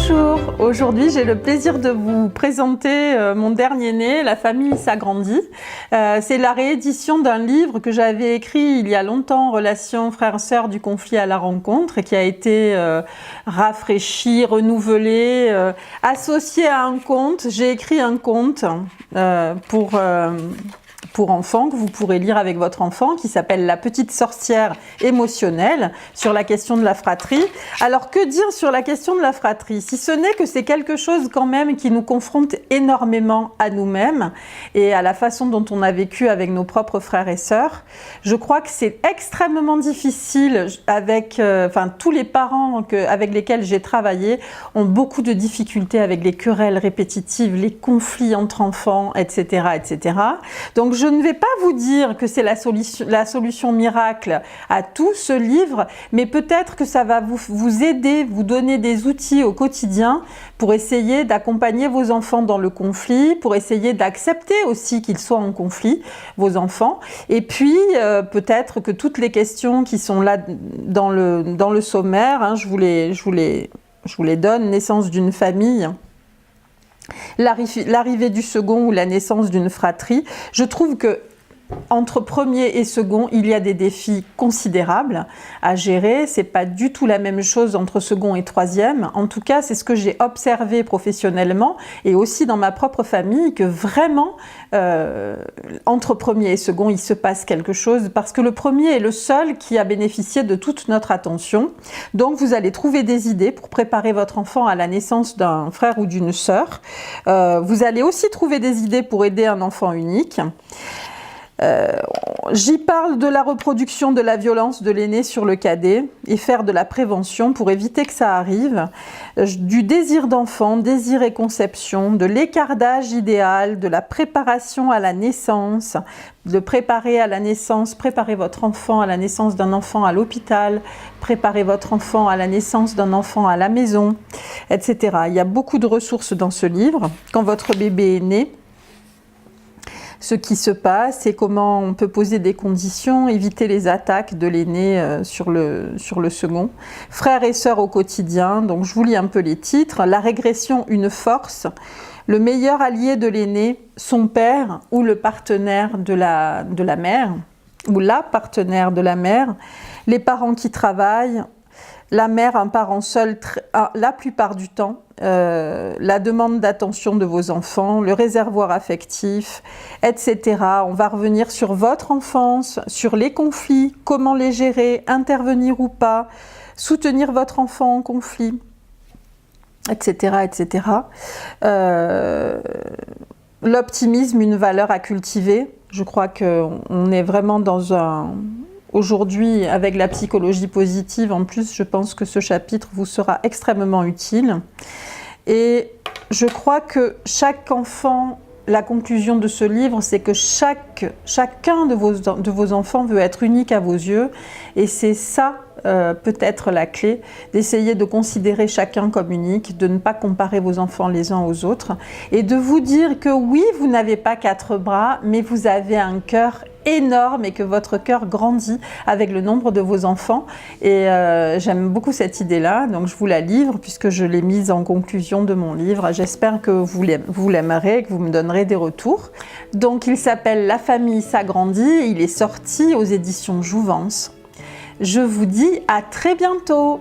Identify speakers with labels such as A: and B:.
A: Bonjour, aujourd'hui j'ai le plaisir de vous présenter mon dernier-né, La famille s'agrandit. C'est la réédition d'un livre que j'avais écrit il y a longtemps, Relations frères-sœurs du conflit à la rencontre, et qui a été rafraîchi, renouvelé, associé à un conte. J'ai écrit un conte pour enfants que vous pourrez lire avec votre enfant, qui s'appelle La petite sorcière émotionnelle, sur la question de la fratrie. Alors que dire sur la question de la fratrie, si ce n'est que c'est quelque chose quand même qui nous confronte énormément à nous-mêmes et à la façon dont on a vécu avec nos propres frères et sœurs. Je crois que c'est extrêmement difficile avec, tous les parents avec lesquels j'ai travaillé ont beaucoup de difficultés avec les querelles répétitives, les conflits entre enfants, etc., etc. Donc je ne vais pas vous dire que c'est la solution miracle à tout ce livre, mais peut-être que ça va vous aider, vous donner des outils au quotidien pour essayer d'accompagner vos enfants dans le conflit, pour essayer d'accepter aussi qu'ils soient en conflit, vos enfants. Et puis peut-être que toutes les questions qui sont là dans le sommaire, je vous les donne, naissance d'une famille, l'arrivée du second ou la naissance d'une fratrie. Je trouve que entre premier et second, il y a des défis considérables à gérer. C'est pas du tout la même chose entre second et troisième. En tout cas, c'est ce que j'ai observé professionnellement et aussi dans ma propre famille, que vraiment, entre premier et second, il se passe quelque chose parce que le premier est le seul qui a bénéficié de toute notre attention. Donc, vous allez trouver des idées pour préparer votre enfant à la naissance d'un frère ou d'une sœur. Vous allez aussi trouver des idées pour aider un enfant unique. J'y parle de la reproduction de la violence de l'aîné sur le cadet et faire de la prévention pour éviter que ça arrive, du désir d'enfant, désir et conception, de l'écartage idéal, de la préparation à la naissance, de préparer à la naissance, préparer votre enfant à la naissance d'un enfant à l'hôpital, préparer votre enfant à la naissance d'un enfant à la maison, etc. Il y a beaucoup de ressources dans ce livre. Quand votre bébé est né, ce qui se passe et comment on peut poser des conditions, éviter les attaques de l'aîné sur le second. Frères et sœurs au quotidien, donc je vous lis un peu les titres. La régression, une force. Le meilleur allié de l'aîné, son père ou le partenaire de la mère, ou la partenaire de la mère. Les parents qui travaillent. La mère, un parent seul, la plupart du temps, la demande d'attention de vos enfants, le réservoir affectif, etc. On va revenir sur votre enfance, sur les conflits, comment les gérer, intervenir ou pas, soutenir votre enfant en conflit, etc., etc. L'optimisme, une valeur à cultiver. Je crois qu'on est vraiment dans un... Aujourd'hui, avec la psychologie positive, en plus, je pense que ce chapitre vous sera extrêmement utile. Et je crois que chaque enfant, la conclusion de ce livre, c'est que chacun de vos enfants veut être unique à vos yeux. Et c'est ça, peut-être la clé, d'essayer de considérer chacun comme unique, de ne pas comparer vos enfants les uns aux autres, et de vous dire que oui, vous n'avez pas 4 bras, mais vous avez un cœur énorme et que votre cœur grandit avec le nombre de vos enfants. Et j'aime beaucoup cette idée-là, donc je vous la livre puisque je l'ai mise en conclusion de mon livre. J'espère que vous l'aimerez et que vous me donnerez des retours. Donc il s'appelle La famille s'agrandit, il est sorti aux éditions Jouvence. Je vous dis à très bientôt.